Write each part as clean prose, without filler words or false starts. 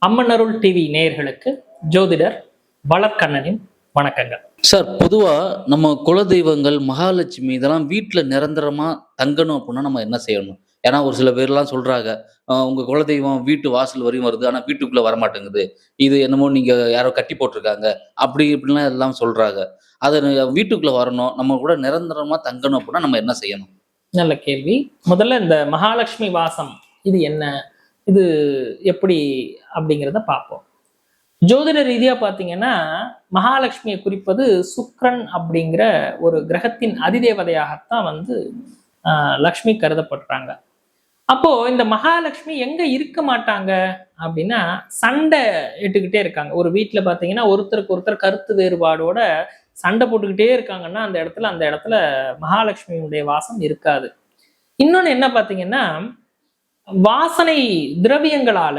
அம்மனருள் TV நேயர்களுக்கு ஜோதிடர் வளர்க்கண்ணனின் வணக்கங்கள். சார், பொதுவா நம்ம குலதெய்வங்கள், மகாலட்சுமி இதெல்லாம் வீட்ல நிரந்தரமா தங்கணும் அப்படின்னா நம்ம என்ன செய்யணும்? ஏன்னா ஒரு சில பேர்லாம் சொல்றாங்க, உங்க குலதெய்வம் வீட்டு வாசல் வரையும் வருது. ஆனா வீட்டுக்குள்ள வரமாட்டேங்குது. இது என்னமோ நீங்க யாரோ கட்டி போட்டுருக்காங்க. அப்படி இப்படிலாம் எல்லாம் சொல்றாங்க. அது வீட்டுக்குள்ள வரணும். நம்ம கூட நிரந்தரமா தங்கணும் அப்படின்னா நம்ம என்ன செய்யணும்? நல்ல கேள்வி. முதல்ல இந்த மகாலட்சுமி வாசம் இது என்ன? இது எப்படி அப்படிங்கிறத பார்ப்போம். ஜோதிட ரீதியா பார்த்தீங்கன்னா, மகாலட்சுமியை குறிப்பது சுக்கிரன் அப்படிங்கிற ஒரு கிரகத்தின் அதிதேவதையாகத்தான் லக்ஷ்மி கருதப்படுறாங்க. அப்போ இந்த மகாலட்சுமி எங்க இருக்க மாட்டாங்க அப்படின்னா, சண்டை இட்டுக்கிட்டே இருக்காங்க. ஒரு வீட்டுல பாத்தீங்கன்னா ஒருத்தருக்கு ஒருத்தர் கருத்து வேறுபாடோட சண்டை போட்டுக்கிட்டே இருக்காங்கன்னா அந்த இடத்துல மகாலட்சுமியுடைய வாசம் இருக்காது. இன்னொன்னு என்ன பாத்தீங்கன்னா, வாசனை திரவியங்களால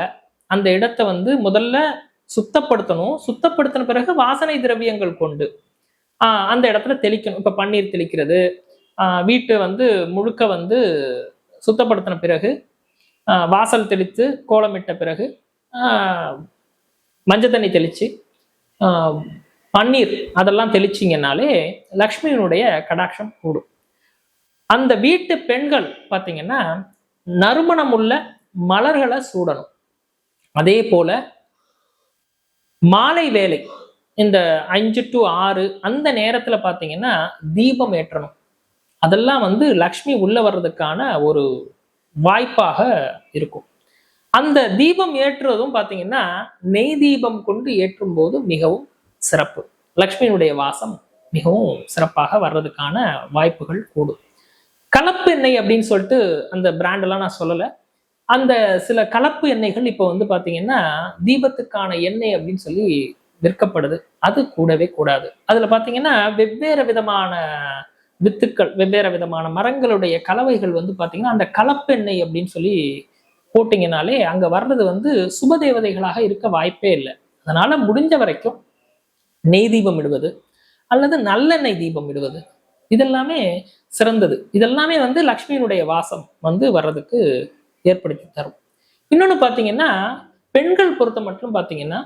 அந்த இடத்தை முதல்ல சுத்தப்படுத்தணும். சுத்தப்படுத்தின பிறகு வாசனை திரவியங்கள் கொண்டு அந்த இடத்துல தெளிக்கணும். இப்ப பன்னீர் தெளிக்கிறது, வீட்டை முழுக்க சுத்தப்படுத்தின பிறகு வாசல் தெளித்து கோலமிட்ட பிறகு மஞ்சள் தண்ணி தெளிச்சு பன்னீர் அதெல்லாம் தெளிச்சிங்கனாலே லக்ஷ்மியினுடைய கடாட்சம் கூடும். அந்த வீட்டு பெண்கள் பார்த்தீங்கன்னா நறுமணம் உள்ள மலர்களை சூடணும். அதே போல மாலை வேலை இந்த 5 to 6 அந்த நேரத்துல பாத்தீங்கன்னா தீபம் ஏற்றணும். அதெல்லாம் லக்ஷ்மி உள்ள வர்றதுக்கான ஒரு வாய்ப்பாக இருக்கும். அந்த தீபம் ஏற்றுவதும் பாத்தீங்கன்னா நெய் தீபம் கொண்டு ஏற்றும் போது மிகவும் சிறப்பு. லக்ஷ்மியினுடைய வாசம் மிகவும் சிறப்பாக வர்றதுக்கான வாய்ப்புகள் கூடும். கலப்பு எண்ணெய் அப்படின்னு சொல்லிட்டு அந்த பிராண்ட் எல்லாம் நான் சொல்லலை. அந்த சில கலப்பு எண்ணெய்கள் இப்போ பாத்தீங்கன்னா தீபத்துக்கான எண்ணெய் அப்படின்னு சொல்லி விற்கப்படுது. அது கூடவே கூடாது. அதுல பாத்தீங்கன்னா வெவ்வேறு விதமான வித்துக்கள், வெவ்வேறு விதமான மரங்களுடைய கலவைகள் பாத்தீங்கன்னா அந்த கலப்பெண்ணெய் அப்படின்னு சொல்லி போட்டீங்கனாலே அங்க வர்றது சுப தேவதைகளாக இருக்க வாய்ப்பே இல்லை. அதனால முடிஞ்ச வரைக்கும் நெய் தீபம் இடுவது அல்லது நல்லெண்ணெய் தீபம் இடுவது இதெல்லாமே சிறந்தது. இதெல்லாமே லக்ஷ்மியினுடைய வாசம் வர்றதுக்கு ஏற்படுத்தி தரும். இன்னொன்னு பாத்தீங்கன்னா பெண்கள் பொறுத்த மட்டும் பாத்தீங்கன்னா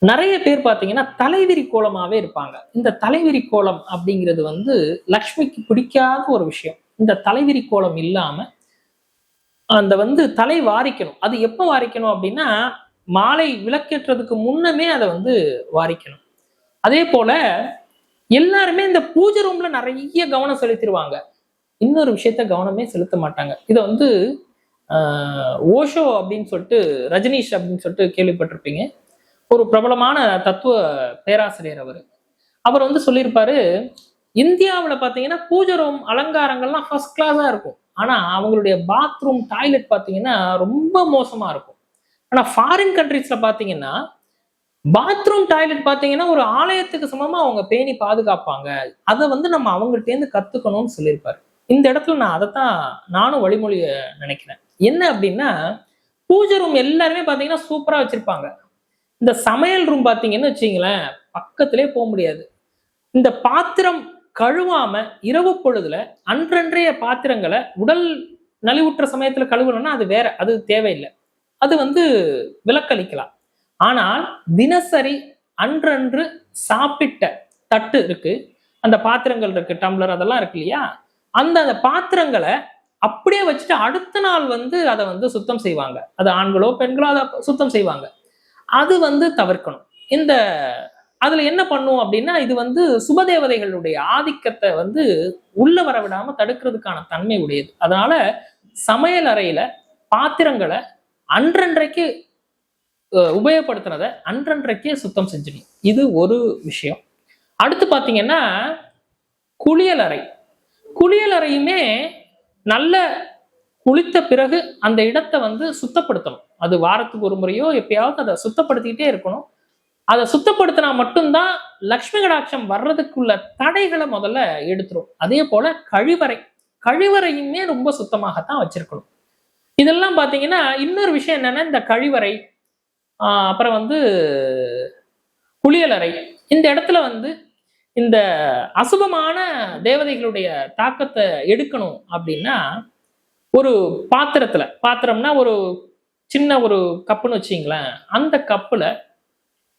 நிறைய பேர் பாத்தீங்கன்னா தலைவிரி கோலமாவே இருப்பாங்க. இந்த தலைவிரி கோலம் அப்படிங்கிறது லக்ஷ்மிக்கு பிடிக்காத ஒரு விஷயம். இந்த தலைவிரி கோலம் இல்லாம அந்த தலை வாரிக்கணும். அது எப்ப வாரிக்கணும் அப்படின்னா மாலை விளக்கேற்றதுக்கு முன்னமே அதை வாரிக்கணும். அதே போல எல்லாருமே இந்த பூஜை ரூம்ல நிறைய கவனம் செலுத்திடுவாங்க. இன்னொரு விஷயத்த கவனமே செலுத்த மாட்டாங்க. இதை ஓஷோ அப்படின்னு சொல்லிட்டு ரஜினிஷ் அப்படின்னு சொல்லிட்டு கேள்விப்பட்டிருப்பீங்க. ஒரு பிரபலமான தத்துவ பேராசிரியர். அவர் சொல்லியிருப்பாரு, இந்தியாவில் பார்த்தீங்கன்னா பூஜை ரூம் அலங்காரங்கள்லாம் ஃபர்ஸ்ட் கிளாஸா இருக்கும். ஆனா அவங்களுடைய பாத்ரூம் டாய்லெட் பார்த்தீங்கன்னா ரொம்ப மோசமா இருக்கும். ஆனா ஃபாரின் கண்ட்ரீஸ்ல பார்த்தீங்கன்னா பாத்ரூம் டாய்லெட் பார்த்தீங்கன்னா ஒரு ஆலயத்துக்கு சமமா அவங்க பேணி பாதுகாப்பாங்க. அதை நம்ம அவங்கள்ட்ட இருந்து கத்துக்கணும்னு சொல்லியிருப்பாரு. இந்த இடத்துல நான் அதைத்தான் நானும் வழிமொழிய நினைக்கிறேன். என்ன அப்படின்னா பூஜை ரூம் எல்லாருமே பாத்தீங்கன்னா சூப்பரா வச்சிருப்பாங்க. இந்த சமையல் ரூம் பாத்தீங்கன்னு வச்சுங்களேன், பக்கத்திலே போக முடியாது. இந்த பாத்திரம் கழுவாம இரவு பொழுதுல அன்றன்றைய பாத்திரங்களை உடல் நலிவுற்ற சமயத்துல கழுவணும்னா அது வேற, அது தேவையில்லை. அது விலக்களிக்கலாம். ஆனால் தினசரி அன்றன்று சாப்பிட்ட தட்டு இருக்கு, அந்த பாத்திரங்கள் இருக்கு, டம்ளர் அதெல்லாம் இருக்கு இல்லையா, அந்த பாத்திரங்களை அப்படியே வச்சுட்டு அடுத்த நாள் அதை சுத்தம் செய்வாங்க. அது ஆண்களோ பெண்களோ அதை சுத்தம் செய்வாங்க. அது தவிர்க்கணும். அதுல என்ன பண்ணும் அப்படின்னா இது சுபதேவதைகளுடைய ஆதிக்கத்தை உள்ள வர விடாம தடுக்கிறதுக்கான தன்மை உடையது. அதனால சமையல் அறையில பாத்திரங்களை அன்றன்றைக்கு உபயோகப்படுத்துறத அன்றன்றைக்கே சுத்தம் செஞ்சிடணும். இது ஒரு விஷயம். அடுத்து பாத்தீங்கன்னா குளியலறை. குளியலறையுமே நல்ல குளித்த பிறகு அந்த இடத்தை சுத்தப்படுத்தணும். அது வாரத்துக்கு ஒரு முறையோ எப்பயாவது அதை சுத்தப்படுத்திக்கிட்டே இருக்கணும். அதை சுத்தப்படுத்தினா மட்டும்தான் லக்ஷ்மி கடாட்சம் வர்றதுக்குள்ள தடைகளை முதல்ல எடுத்துரும். அதே போல கழிவறையுமே ரொம்ப சுத்தமாகத்தான் வச்சிருக்கணும். இதெல்லாம் பாத்தீங்கன்னா இன்னொரு விஷயம் என்னன்னா, இந்த கழிவறை அப்புறம் குளியலறை இந்த இடத்துல இந்த அசுபமான தேவதைகளுடைய தாக்கத்தை எடுக்கணும் அப்படின்னா ஒரு பாத்திரம்னா ஒரு சின்ன ஒரு கப்புன்னு வச்சிங்களேன், அந்த கப்புல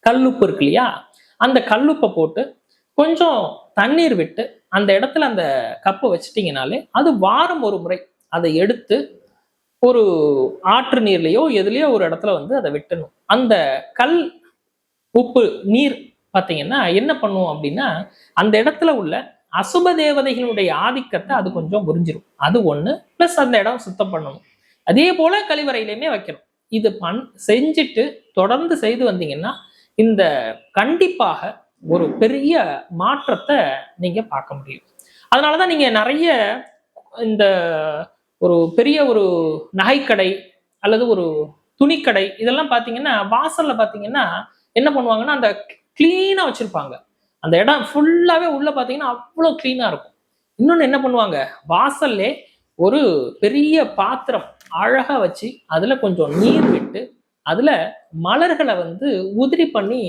கல்லுப்பு இருக்கு இல்லையா, அந்த கல்லுப்பை போட்டு கொஞ்சம் தண்ணீர் விட்டு அந்த இடத்துல அந்த கப்பை வச்சிட்டீங்கனாலே அது வாரம் ஒரு முறை அதை எடுத்து ஒரு ஆற்று நீர்லயோ எதுலயோ ஒரு இடத்துல வந்து அதை விட்டணும். அந்த கல் உப்பு நீர் பார்த்தீங்கன்னா என்ன பண்ணும் அப்படின்னா, அந்த இடத்துல உள்ள அசுப தேவதைகளுடைய ஆதிக்கத்தை அது கொஞ்சம் புரிஞ்சிடும். அது ஒண்ணு. பிளஸ் அந்த இடம் சுத்தம் பண்ணணும். அதே போல கழிவறையிலையுமே வைக்கணும். இது செஞ்சுட்டு தொடர்ந்து செய்து வந்தீங்கன்னா இந்த கண்டிப்பாக ஒரு பெரிய மாற்றத்தை நீங்க பார்க்க முடியும். அதனாலதான் நீங்க நிறைய இந்த ஒரு பெரிய ஒரு நகைக்கடை அல்லது ஒரு துணிக்கடை இதெல்லாம் பாத்தீங்கன்னா வாசல்ல பாத்தீங்கன்னா என்ன பண்ணுவாங்கன்னா அந்த கிளீனா வச்சிருப்பாங்க. அந்த இடம் ஃபுல்லாவே உள்ள பாத்தீங்கன்னா அவ்வளவு கிளீனா இருக்கும். இன்னொன்னு என்ன பண்ணுவாங்க, வாசல்லே ஒரு பெரிய பாத்திரம் அழகா வச்சு அதுல கொஞ்சம் நீர் விட்டு அதுல மலர்களை வந்து உதிரி பண்ணி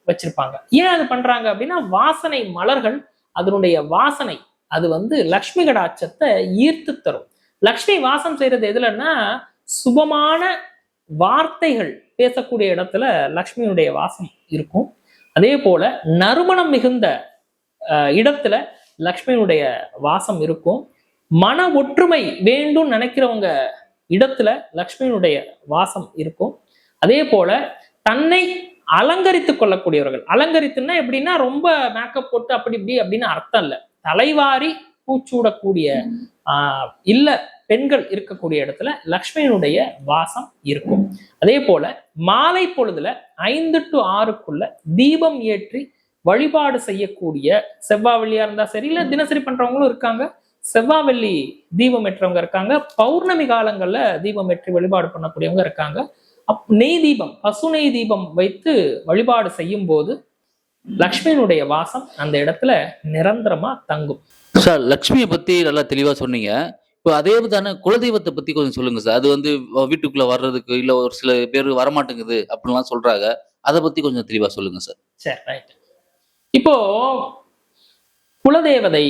வச்சிருப்பாங்க. ஏன் அது பண்றாங்க அப்படின்னா, வாசனை மலர்கள் அதனுடைய வாசனை அது வந்து லக்ஷ்மி கடாட்சத்தை ஈர்த்து தரும். லக்ஷ்மி வாசம் செய்யறது எதுலன்னா, சுபமான வார்த்தைகள் பேசக்கூடிய இடத்துல லக்ஷ்மியுடைய வாசம் இருக்கும். அதே போல நறுமணம் மிகுந்த இடத்துல லக்ஷ்மியுடைய வாசம் இருக்கும். மன ஒற்றுமை வேண்டும் நினைக்கிறவங்க இடத்துல லக்ஷ்மியினுடைய வாசம் இருக்கும். அதே போல தன்னை அலங்கரித்துக் கொள்ளக்கூடியவர்கள், அலங்கரித்துன்னா எப்படின்னா ரொம்ப மேக்கப் போட்டு அப்படி இப்படி அப்படின்னு அர்த்தம் இல்ல, தலைவாரி பூச்சூடக்கூடிய இல்ல பெண்கள் இருக்கக்கூடிய இடத்துல லக்ஷ்மியினுடைய வாசம் இருக்கும். அதே போல மாலை பொழுதுல 5 to 6க்குள்ள தீபம் ஏற்றி வழிபாடு செய்யக்கூடிய, செவ்வாய் வெள்ளியா இருந்தா சரி, இல்ல தினசரி பண்றவங்களும் இருக்காங்க, செவ்வாய் வெள்ளி தீபம் ஏற்றவங்க இருக்காங்க, பௌர்ணமி காலங்கள்ல தீபம் ஏற்றி வழிபாடு பண்ணக்கூடியவங்க இருக்காங்க. நெய் தீபம், பசு நெய் தீபம் வைத்து வழிபாடு செய்யும் போது லக்ஷ்மியினுடைய வாசம் அந்த இடத்துல நிரந்தரமா தங்கும். சார், லக்ஷ்மியை பத்தி நல்லா தெளிவா சொன்னீங்க. இப்போ அதே தானே குலதெய்வத்தை பத்தி கொஞ்சம் சொல்லுங்க சார். அது வந்து வீட்டுக்குள்ள வர்றதுக்கு இல்ல ஒரு சில பேர் வரமாட்டேங்குது அப்படின்லாம் சொல்றாங்க. அதை பத்தி கொஞ்சம் தெளிவா சொல்லுங்க சார். சரி, ரைட். இப்போ குலதேவதை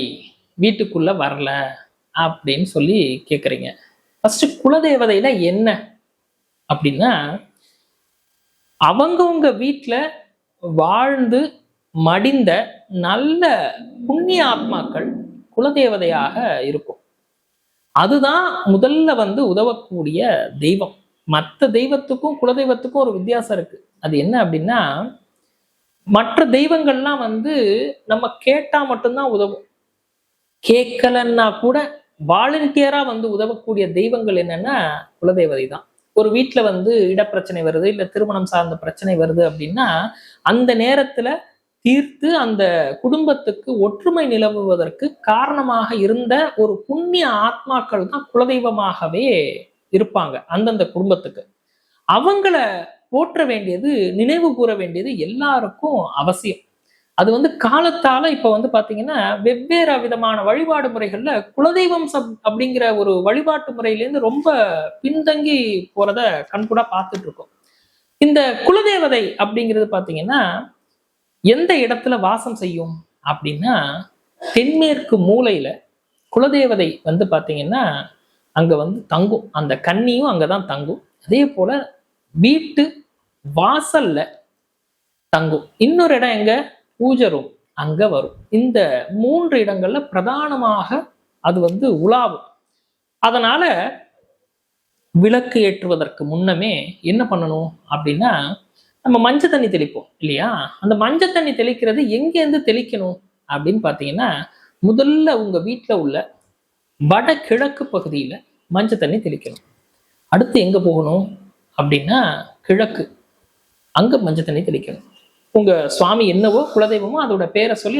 வீட்டுக்குள்ள வரல அப்படின்னு சொல்லி கேக்குறீங்க. ஃபர்ஸ்ட் குலதேவதையில என்ன அப்படின்னா, அவங்கவுங்க வீட்டுல வாழ்ந்து மடிந்த நல்ல புண்ணிய ஆத்மாக்கள் குலதேவதையாக இருக்கும். அதுதான் முதல்ல வந்து உதவக்கூடிய தெய்வம். மற்ற தெய்வத்துக்கும் குலதெய்வத்துக்கும் ஒரு வித்தியாசம் இருக்கு. அது என்ன அப்படின்னா, மற்ற தெய்வங்கள்லாம் வந்து நம்ம கேட்டா மட்டும்தான் உதவும். கேட்கலன்னா கூட வாலண்டியரா வந்து உதவக்கூடிய தெய்வங்கள் என்னன்னா குலதெய்வதை தான். ஒரு வீட்டுல வந்து இடப்பிரச்சனை வருது, இல்ல திருமணம் சார்ந்த பிரச்சனை வருது அப்படின்னா அந்த நேரத்துல தீர்த்து அந்த குடும்பத்துக்கு ஒற்றுமை நிலவுவதற்கு காரணமாக இருந்த ஒரு புண்ணிய ஆத்மாக்கள் தான் குலதெய்வமாகவே இருப்பாங்க அந்தந்த குடும்பத்துக்கு. அவங்கள போற்ற வேண்டியது, நினைவு கூற வேண்டியது எல்லாருக்கும் அவசியம். அது வந்து காலத்தால இப்ப வந்து பாத்தீங்கன்னா வெவ்வேறு விதமான வழிபாடு முறைகள்ல குலதெய்வம் அப்படிங்கிற ஒரு வழிபாட்டு முறையிலேருந்து ரொம்ப பின்தங்கி போறத கண்கூடா பார்த்துட்டு இருக்கோம். இந்த குலதேவதை அப்படிங்கிறது பாத்தீங்கன்னா எந்த இடத்துல வாசம் செய்யும் அப்படின்னா, தென்மேற்கு மூலையில குலதேவதை வந்து பாத்தீங்கன்னா அங்க வந்து தங்கும். அந்த கன்னியும் அங்கதான் தங்கும். அதே போல வீட்டு வாசல்ல தங்கும். இன்னொரு இடம் எங்க, பூஜை ரூம் அங்க வரும். இந்த 3 இடங்கள்ல பிரதானமாக அது வந்து உலாவும். அதனால விளக்கு ஏற்றுவதற்கு முன்னமே என்ன பண்ணணும் அப்படின்னா, நம்ம மஞ்சள் தண்ணி தெளிப்போம் இல்லையா, அந்த மஞ்சள் தண்ணி தெளிக்கிறது எங்கேருந்து தெளிக்கணும் அப்படின்னு பாத்தீங்கன்னா, முதல்ல உங்க வீட்டுல உள்ள வடகிழக்கு பகுதியில மஞ்சள் தண்ணி தெளிக்கணும். அடுத்து எங்க போகணும் அப்படின்னா கிழக்கு, அங்க மஞ்சள் தண்ணி தெளிக்கணும். உங்க சுவாமி என்னவோ குலதெய்வமோ அதோட பேரை சொல்லி,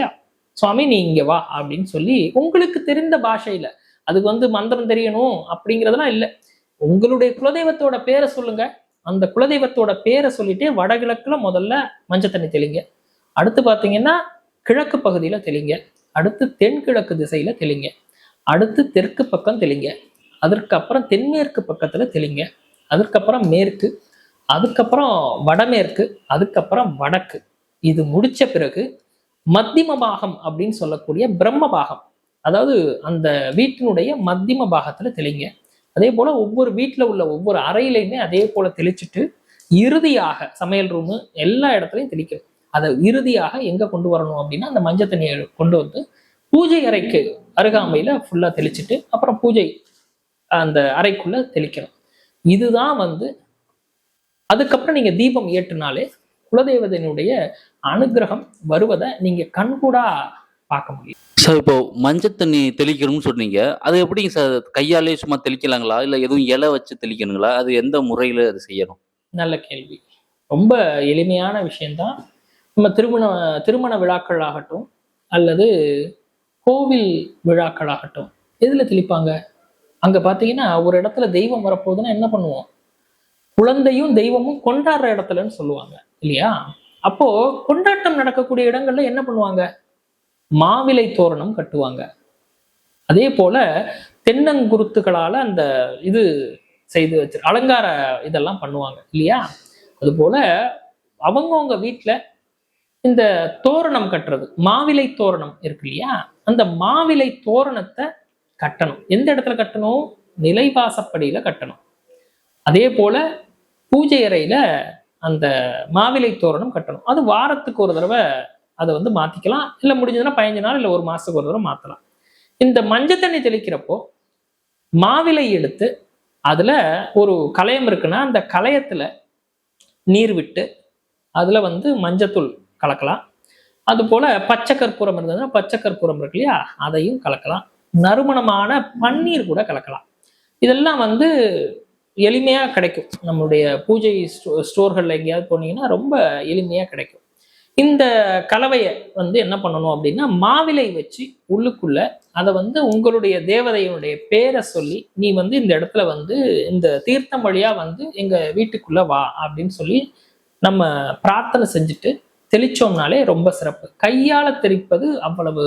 சுவாமி நீ இங்க வா அப்படின்னு சொல்லி உங்களுக்கு தெரிந்த பாஷையில, அதுக்கு வந்து மந்திரம் தெரியணும் அப்படிங்கிறதெல்லாம் இல்லை, உங்களுடைய குலதெய்வத்தோட பேரை சொல்லுங்க. அந்த குலதெய்வத்தோட பேரை சொல்லிட்டு வடகிழக்குல முதல்ல மஞ்சள் தண்ணி தெளிங்க. அடுத்து பாத்தீங்கன்னா கிழக்கு பகுதியில தெளிங்க. அடுத்து தென்கிழக்கு திசையில தெளிங்க. அடுத்து தெற்கு பக்கம் தெளிங்க. அதற்கப்புறம் தென்மேற்கு பக்கத்துல தெளிங்க. அதுக்கப்புறம் மேற்கு, அதுக்கப்புறம் வடமேற்கு, அதுக்கப்புறம் வடக்கு. இது முடிச்ச பிறகு மத்தியம பாகம் அப்படின்னு சொல்லக்கூடிய பிரம்ம பாகம், அதாவது அந்த வீட்டினுடைய மத்தியம பாகத்துல தெளிங்க. அதே போல ஒவ்வொரு வீட்டில் உள்ள ஒவ்வொரு அறையிலையுமே அதே போல தெளிச்சுட்டு இறுதியாக சமையல் ரூமு எல்லா இடத்துலையும் தெளிக்கணும். அதை இறுதியாக எங்க கொண்டு வரணும் அப்படின்னா அந்த மஞ்சள் தண்ணியை கொண்டு வந்து பூஜை அறைக்கு அருகாமையில ஃபுல்லா தெளிச்சுட்டு அப்புறம் பூஜை அந்த அறைக்குள்ள தெளிக்கணும். இதுதான் வந்து அதுக்கப்புறம் நீங்க தீபம் ஏற்றினாலே குலதெய்வத்தினுடைய அனுகிரகம் வருவதை நீங்க கண்கூடா பார்க்க முடியும். சார் இப்போ மஞ்சள் தண்ணி தெளிக்கணும்னு சொன்னீங்க. அது எப்படிங்க சார்? கையாலே சும்மா தெளிக்கலாங்களா? இல்ல எதுவும் இலை வச்சு தெளிக்கணுங்களா? அது எந்த முறையில அது செய்யணும்? நல்ல கேள்வி. ரொம்ப எளிமையான விஷயம்தான். நம்ம திருமண விழாக்கள் ஆகட்டும் அல்லது கோவில் விழாக்கள் ஆகட்டும், எதுல தெளிப்பாங்க? அங்க பாத்தீங்கன்னா ஒரு இடத்துல தெய்வம் வரப்போகுதுன்னா என்ன பண்ணுவோம்? குழந்தையும் தெய்வமும் கொண்டாடுற இடத்துலன்னு சொல்லுவாங்க இல்லையா? அப்போ கொண்டாட்டம் நடக்கக்கூடிய இடங்கள்ல என்ன பண்ணுவாங்க? மாவிலை தோரணம் கட்டுவாங்க. அதே போல தென்னங்குருத்துகளால அந்த இது செய்து வச்சு அலங்கார இதெல்லாம் பண்ணுவாங்க இல்லையா? அது போல அவங்கவுங்க வீட்டுல இந்த தோரணம் கட்டுறது, மாவிலை தோரணம் இருக்கு இல்லையா? அந்த மாவிலை தோரணத்தை கட்டணும். எந்த இடத்துல கட்டணும்? நிலைவாசப்படியில கட்டணும். அதே போல பூஜை அறையில அந்த மாவிலை தோரணம் கட்டணும். அது வாரத்துக்கு ஒரு தடவை அதை வந்து மாத்திக்கலாம். இல்லை முடிஞ்சதுன்னா 15 நாள் இல்லை ஒரு மாசத்துக்கு ஒரு தடவை மாத்தலாம். இந்த மஞ்சள் தண்ணி தெளிக்கிறப்போ மாவிலை எடுத்து அதுல ஒரு கலயம் இருக்குன்னா அந்த கலயத்துல நீர் விட்டு அதுல வந்து மஞ்சத்தூள் கலக்கலாம். அது போல பச்சை கற்பூரம் இருந்ததுன்னா பச்சை கற்பூரம் இருக்கு இல்லையா, அதையும் கலக்கலாம். நறுமணமான பன்னீர் கூட கலக்கலாம். இதெல்லாம் வந்து எளிமையா கிடைக்கும். நம்மளுடைய பூஜை ஸ்டோர்கள்ல எங்கேயாவது போனீங்கன்னா ரொம்ப எளிமையா கிடைக்கும். இந்த கலவையை வந்து என்ன பண்ணணும் அப்படின்னா மாவிலை வச்சு உள்ளுக்குள்ள அதை வந்து உங்களுடைய தேவதையினுடைய பேரை சொல்லி நீ வந்து இந்த இடத்துல வந்து இந்த தீர்த்தம் வழியா வந்து எங்க வீட்டுக்குள்ள வா அப்படின்னு சொல்லி நம்ம பிரார்த்தனை செஞ்சுட்டு தெளிச்சோம்னாலே ரொம்ப சிறப்பு. கையால தெளிப்பது அவ்வளவு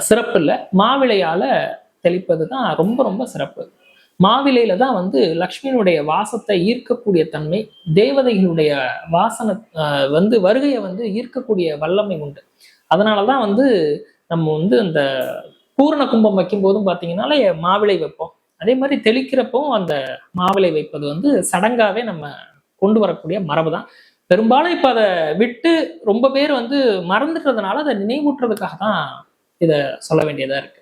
சிறப்பு இல்லை, மாவிளையால தெளிப்பது தான் ரொம்ப ரொம்ப சிறப்பு. மாவிலையில தான் வந்து லக்ஷ்மியினுடைய வாசத்தை ஈர்க்கக்கூடிய தன்மை, தேவதைகளுடைய வாசனை வந்து வருகையை வந்து ஈர்க்கக்கூடிய வல்லமை உண்டு. அதனாலதான் வந்து நம்ம வந்து அந்த பூரண கும்பம் வைக்கும் போதும் பார்த்தீங்கன்னாலே மாவிளை வைப்போம். அதே மாதிரி தெளிக்கிறப்பவும் அந்த மாவிளை வைப்பது வந்து சடங்காவே நம்ம கொண்டு வரக்கூடிய மரபு தான். பெரும்பாலும் இப்ப அதை விட்டு ரொம்ப பேர் வந்து மறந்துட்டதுனால அதை நினைவூட்டுறதுக்காக தான் இதை சொல்ல வேண்டியதா இருக்கு.